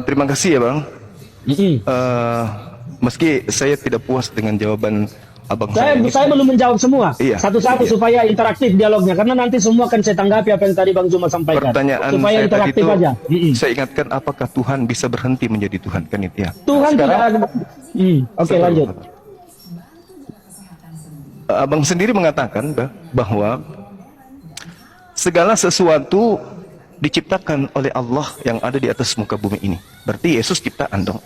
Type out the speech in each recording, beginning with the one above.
Terima kasih ya Bang. Mm-mm. Meski saya tidak puas dengan jawaban Abang Saya belum menjawab semua, Iya. satu-satu Iya. supaya interaktif dialognya, karena nanti semua akan saya tanggapi apa yang tadi Bang Zuma sampaikan. Pertanyaan Supaya saya tadi interaktif itu, aja. saya ingatkan apakah Tuhan bisa berhenti menjadi Tuhan, kan itu ya? Tuhan tidak ada. Oke, lanjut. Abang sendiri mengatakan bahwa segala sesuatu diciptakan oleh Allah yang ada di atas muka bumi ini. Berarti Yesus ciptaan dong.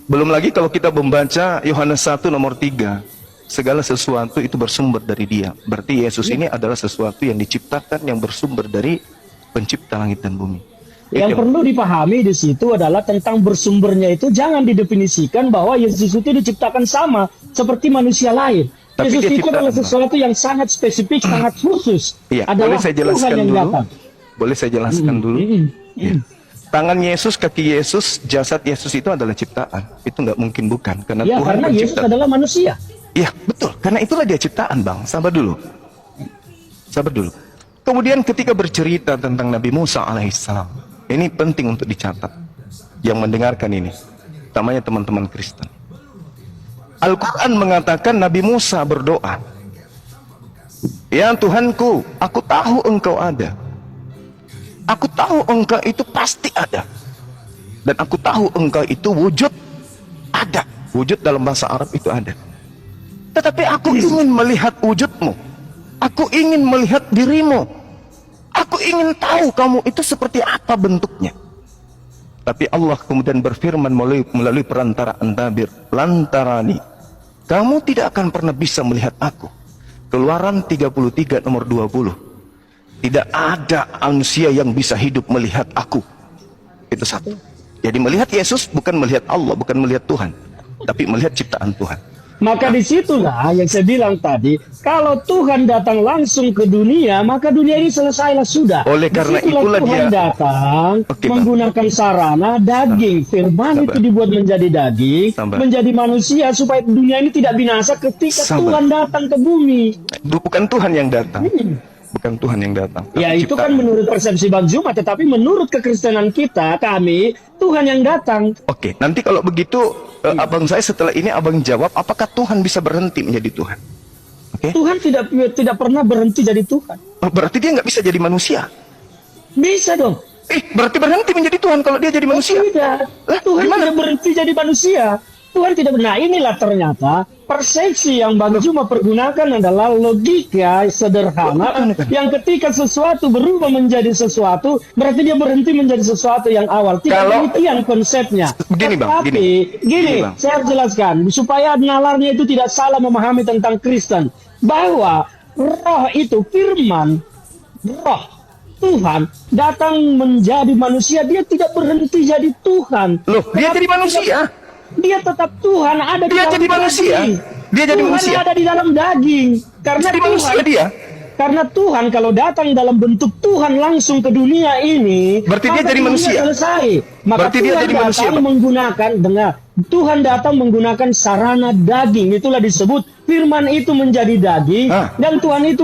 Belum lagi kalau kita membaca Yohanes 1 nomor 3, segala sesuatu itu bersumber dari Dia. Berarti Yesus ini adalah sesuatu yang diciptakan, yang bersumber dari pencipta langit dan bumi. Yang perlu dipahami di situ adalah tentang bersumbernya itu jangan didefinisikan bahwa Yesus itu diciptakan sama seperti manusia lain. Tapi Yesus dia itu adalah ciptaan, sesuatu yang sangat spesifik, sangat khusus. Iya, Adalah boleh saya jelaskan Tuhan yang dulu? datang. Boleh saya jelaskan dulu? Ya. Tangan Yesus, kaki Yesus, jasad Yesus itu adalah ciptaan. Itu nggak mungkin bukan, karena Ya, Tuhan karena Yesus pencipta. adalah manusia. Iya, betul. Karena itulah dia ciptaan, Bang. Sabar dulu. Sabar dulu. Kemudian ketika bercerita tentang Nabi Musa alaihissalam, ini penting untuk dicatat. Yang mendengarkan ini, utamanya teman-teman Kristen. Al-Quran mengatakan Nabi Musa berdoa, "Ya Tuhanku, aku tahu engkau ada. Aku tahu engkau itu pasti ada. Dan aku tahu engkau itu wujud ada." Wujud dalam bahasa Arab itu ada. Tetapi aku ingin melihat wujudmu. Aku ingin melihat dirimu. Aku ingin tahu kamu itu seperti apa bentuknya. Tapi Allah kemudian berfirman melalui perantaraan tabir, "Lantarani, kamu tidak akan pernah bisa melihat aku." Keluaran 33 nomor 20. Tidak ada manusia yang bisa hidup melihat aku. Itu satu. Jadi melihat Yesus bukan melihat Allah, bukan melihat Tuhan, tapi melihat ciptaan Tuhan. Maka disitulah yang saya bilang tadi, kalau Tuhan datang langsung ke dunia, maka dunia ini selesailah sudah. Oleh karena Disitulah itulah Tuhan dia datang Oke, Bang. menggunakan sarana daging. Firman itu dibuat menjadi daging, Sabar. menjadi manusia supaya dunia ini tidak binasa ketika Sabar. Tuhan datang ke bumi. Bukan Tuhan yang datang. Bukan Tuhan yang datang. Ya, tapi itu kan ciptaan. menurut persepsi Bang Zuma, tetapi menurut kekristenan kita, kami, Tuhan yang datang. Oke, nanti kalau begitu abang saya setelah ini abang jawab apakah Tuhan bisa berhenti menjadi Tuhan. Oke? Tuhan tidak pernah berhenti jadi Tuhan. Oh, berarti dia nggak bisa jadi manusia. Bisa dong. Berarti berhenti menjadi Tuhan kalau dia jadi manusia. Tidak. Lah, Tuhan gimana? tidak berhenti jadi manusia. Tuhan tidak benar. Inilah ternyata persepsi yang Bang Zuma pergunakan adalah logika sederhana yang ketika sesuatu berubah menjadi sesuatu berarti dia berhenti menjadi sesuatu yang awal. Tidak Kalau- demikian konsepnya. Begini, Bang, Tetapi, gini. gini, Bang. saya harus jelaskan supaya nalarnya itu tidak salah memahami tentang Kristen bahwa roh itu firman, roh Tuhan datang menjadi manusia, dia tidak berhenti jadi Tuhan. Loh, dia jadi manusia. Dia tetap Tuhan ada di Dia dalam jadi manusia. daging. Dia jadi Tuhan manusia. ada di dalam daging. Karena Jadi manusia Tuhan, dia. karena Tuhan kalau datang dalam bentuk Tuhan langsung ke dunia ini, Berarti dia maka jadi dunia manusia. Selesai. Maka Berarti dia Tuhan jadi manusia, datang Pak. menggunakan Tuhan datang menggunakan sarana daging. Itulah disebut firman itu menjadi daging dan Tuhan itu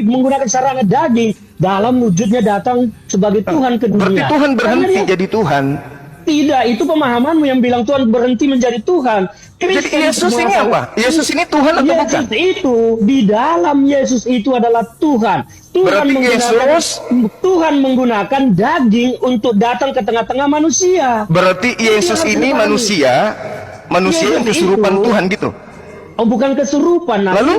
menggunakan sarana daging dalam wujudnya datang sebagai Tuhan ke dunia. Berarti Tuhan berhenti Karena dia- jadi Tuhan. Tidak, itu pemahamanmu yang bilang Tuhan berhenti menjadi Tuhan. Jadi Kristen Yesus ini mengatakan- apa? Yesus ini Tuhan atau bukan? Yesus itu di dalam Yesus itu adalah Tuhan. Berarti Tuhan menggunakan daging untuk datang ke tengah-tengah manusia. Berarti Yesus ini manusia yang Yesus kesurupan itu- Tuhan gitu. Oh, bukan kesurupan. Lalu?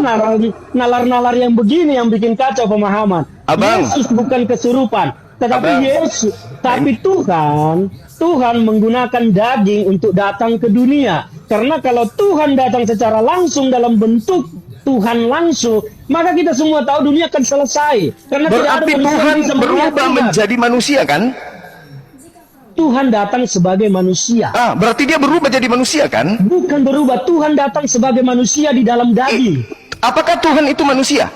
Nalar-nalar yang begini yang bikin kacau pemahaman. Abang. Yesus bukan kesurupan, tetapi Abang. Yesus, tapi Tuhan menggunakan daging untuk datang ke dunia. Karena kalau Tuhan datang secara langsung dalam bentuk Tuhan langsung, maka kita semua tahu dunia akan selesai. Karena tidak ada Berarti manusia Tuhan yang bisa melihat berubah Tuhan. menjadi manusia kan? Tuhan datang sebagai manusia. Berarti dia berubah jadi manusia kan? Bukan berubah, Tuhan datang sebagai manusia di dalam daging. Apakah Tuhan itu manusia?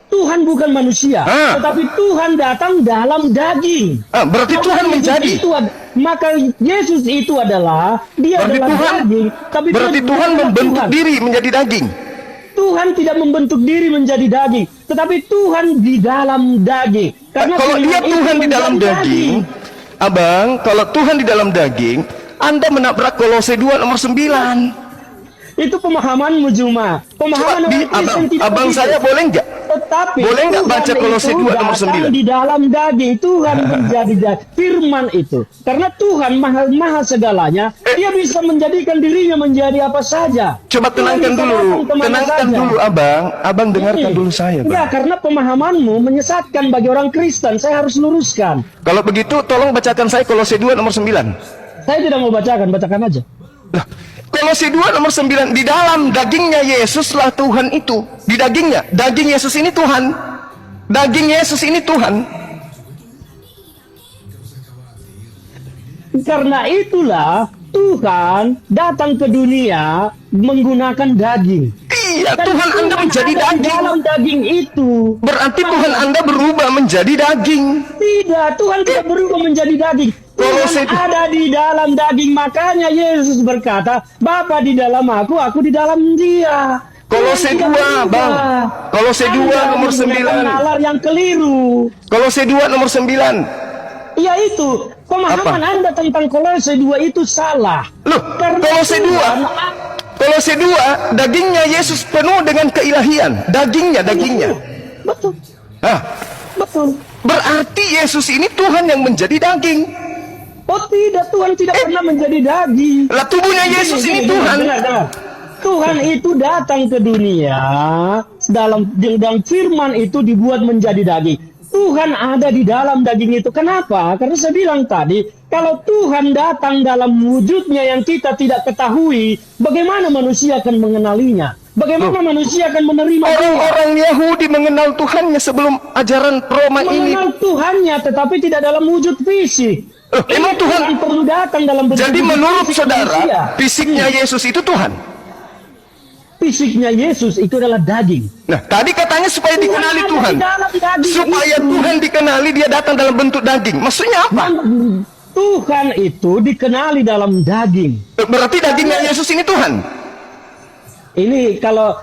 Tuhan bukan manusia, tetapi Tuhan datang dalam daging. Berarti Maka Tuhan Yesus menjadi. Maka Yesus itu adalah dia Berarti adalah Tuhan, daging, tapi berarti dia Tuhan adalah membentuk Tuhan. diri menjadi daging. Tuhan tidak membentuk diri menjadi daging, tetapi Tuhan di dalam daging. Karena Kalau dia itu Tuhan di dalam menjadi daging, Abang, kalau Tuhan di dalam daging, Anda menabrak Kolose 2 nomor 9. itu pemahamanmu Juma. Pemahaman orang Kristen tidak Abang begitu. saya boleh nggak? Tetapi Boleh nggak Tuhan baca Kolose itu 2 nomor datang 9? di dalam daging. Tuhan menjadi firman itu. Karena Tuhan maha segalanya, dia bisa menjadikan dirinya menjadi apa saja. Coba Tuhan tenangkan bisa dulu, datang kemana tenangkan saja. dulu Abang dengarkan dulu saya, Bang. Enggak, karena pemahamanmu menyesatkan bagi orang Kristen. Saya harus luruskan. Kalau begitu tolong bacakan saya Kolose 2 nomor 9. Saya tidak mau bacakan aja. Nah, Kolose 2 nomor 9, di dalam dagingnya Yesuslah Tuhan itu. Di dagingnya, daging Yesus ini Tuhan. Daging Yesus ini Tuhan. Karena itulah Tuhan datang ke dunia menggunakan daging. Iya, Dan Tuhan Anda menjadi ada di daging. dalam daging itu. Berarti Tuhan Anda berubah menjadi daging. Tidak, Tuhan tidak berubah menjadi daging. Kolose Tuhan ada di dalam daging. Makanya Yesus berkata, Bapa di dalam aku di dalam dia. Kolose Tuhan 2, tidak berubah. Bang. Kolose 2 Anda nomor menggunakan 9. nalar yang keliru. Kolose 2 nomor 9. Ya itu, pemahaman Apa? Anda tentang Kolose 2 itu salah. Loh, Karena Kolose 2. Tuhan Kolose 2, dagingnya Yesus penuh dengan keilahian. Dagingnya. Betul, Nah, betul. berarti Yesus ini Tuhan yang menjadi daging. Oh tidak, Tuhan tidak pernah menjadi daging. Lah tubuhnya Yesus ini Gini, Tuhan. dengar. Tuhan itu datang ke dunia dalam firman itu dibuat menjadi daging. Tuhan ada di dalam daging itu. Kenapa? Karena saya bilang tadi, kalau Tuhan datang dalam wujudnya yang kita tidak ketahui, bagaimana manusia akan mengenalinya? Bagaimana manusia akan menerima dia? Orang-orang Yahudi mengenal Tuhannya sebelum ajaran Roma ini. Mengenal Tuhannya, tetapi tidak dalam wujud fisik. Loh, emang Tuhan perlu datang dalam bentuk jadi wujud menurut fisik saudara, manusia. fisiknya Yesus itu Tuhan. Fisiknya Yesus itu adalah daging. Nah, tadi katanya supaya dikenali ada Tuhan. di dalam daging Supaya itu. Tuhan dikenali, dia datang dalam bentuk daging. Maksudnya apa? Tuhan itu dikenali dalam daging. Berarti dagingnya Yesus ini Tuhan. Ini kalau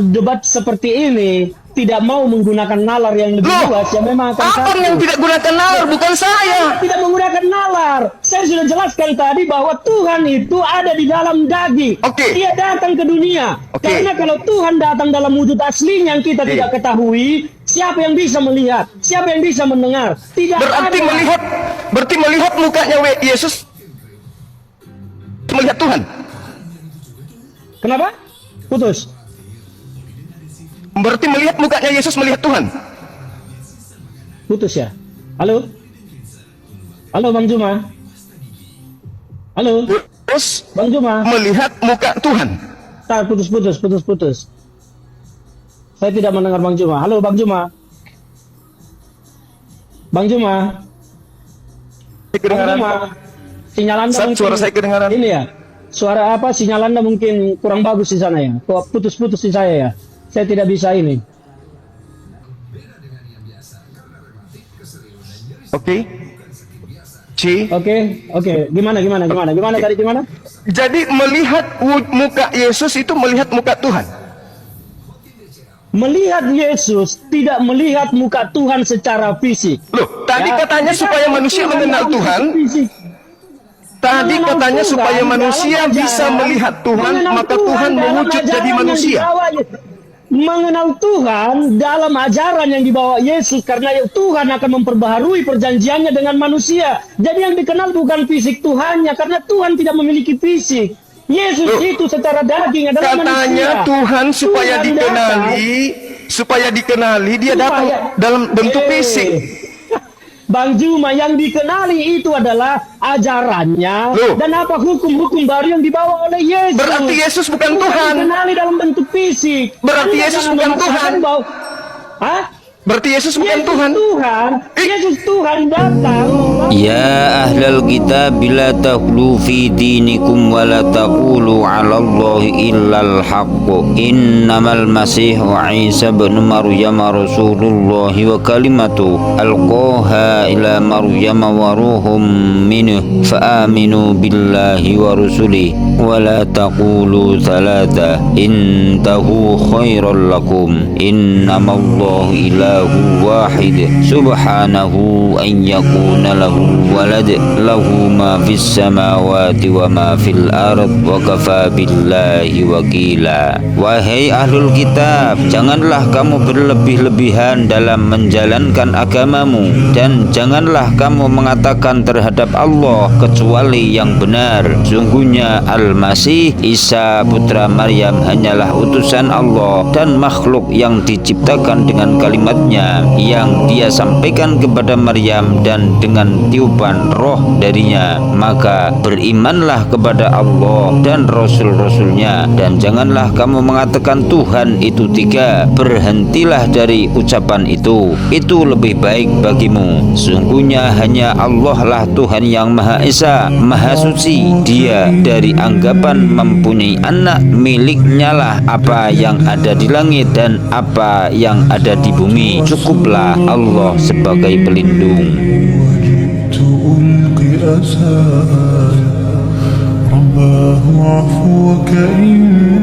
debat seperti ini tidak mau menggunakan nalar yang lebih Loh, luas, ya memang akan Abang satu. yang tidak gunakan nalar, bukan saya. Tidak menggunakan nalar. Saya sudah jelaskan tadi bahwa Tuhan itu ada di dalam daging. Oke. Dia datang ke dunia. Oke. Karena kalau Tuhan datang dalam wujud aslinya yang kita tidak ketahui, siapa yang bisa melihat? Siapa yang bisa mendengar? Tidak Berarti ada. melihat mukanya Yesus melihat Tuhan. Kenapa? Putus. Berarti melihat mukanya Yesus melihat Tuhan. Putus ya. Halo? Halo Bang Juma. Halo? Terus Bang Juma. melihat muka Tuhan. Tar, putus. Saya tidak mendengar Bang Juma. Halo Bang Juma. Bang Juma. Bang Juma. Sinyal Anda Sat, mungkin suara saya kedengaran. Ini ya. Suara apa? Sinyal Anda mungkin kurang bagus di sana ya. Kok putus-putus di saya ya. Saya tidak bisa ini. Oke. C. Oke. Gimana tadi gimana? Jadi melihat muka Yesus itu melihat muka Tuhan. Melihat Yesus tidak melihat muka Tuhan secara fisik. Loh, tadi Ya, katanya tidak supaya ada manusia Tuhan mengenal dalam Tuhan. fisik. Tadi Mengenal katanya Tuhan supaya dalam manusia bisa ajaran, melihat Tuhan, mengenal maka Tuhan dalam mewujud ajaran jadi yang manusia. dibawa mengenal Tuhan dalam ajaran yang dibawa Yesus, karena Tuhan akan memperbaharui perjanjiannya dengan manusia. Jadi yang dikenal bukan fisik Tuhannya, karena Tuhan tidak memiliki fisik. Yesus Loh, itu secara daging adalah Katanya manusia. Tuhan supaya Tuhan dikenali, dia datang Supaya- dalam bentuk fisik. Bang Juma, yang dikenali itu adalah ajarannya. Loh. Dan apa hukum-hukum baru yang dibawa oleh Yesus. Berarti Yesus bukan Tuhan. Dikenali dalam bentuk fisik. Berarti Anda Yesus jangan bukan memaksakan Tuhan. Hah? Berarti Yesus bukan Yesus Tuhan. Tuhan, Yesus Tuhan datang. Ya ahlal kitab la taghlu fi dinikum wa la taqulu 'ala Allahi illal haqq. Innamal masih wa Isa ibn Maryam rasulullah wa kalimatu alqaha ila Maryam wa ruhum minhu fa aminu billahi wa rusulihi wa la taqulu thalatha intahu khairal lakum. Innamallahu ilahu wahid subhanahu an yakuna lahu walad lahu ma fis samawati wa ma fil ard wa kafa billahi wakila. Wahai ahlul kitab, janganlah kamu berlebih-lebihan dalam menjalankan agamamu, dan janganlah kamu mengatakan terhadap Allah kecuali yang benar. Sungguhnya Al-Masih Isa putra Maryam hanyalah utusan Allah dan makhluk yang diciptakan dengan kalimatnya yang dia sampaikan kepada Maryam dan dengan tiupan roh darinya. Maka berimanlah kepada Allah dan Rasul-Rasulnya, dan janganlah kamu mengatakan Tuhan itu tiga. Berhentilah dari ucapan itu lebih baik bagimu. Sungguhnya hanya Allah lah Tuhan yang Maha Esa, Maha Suci. Dia dari anggapan mempunyai anak. Miliknya lah apa yang ada di langit dan apa yang ada di bumi. Cukuplah Allah sebagai pelindung. رباه عفوك إن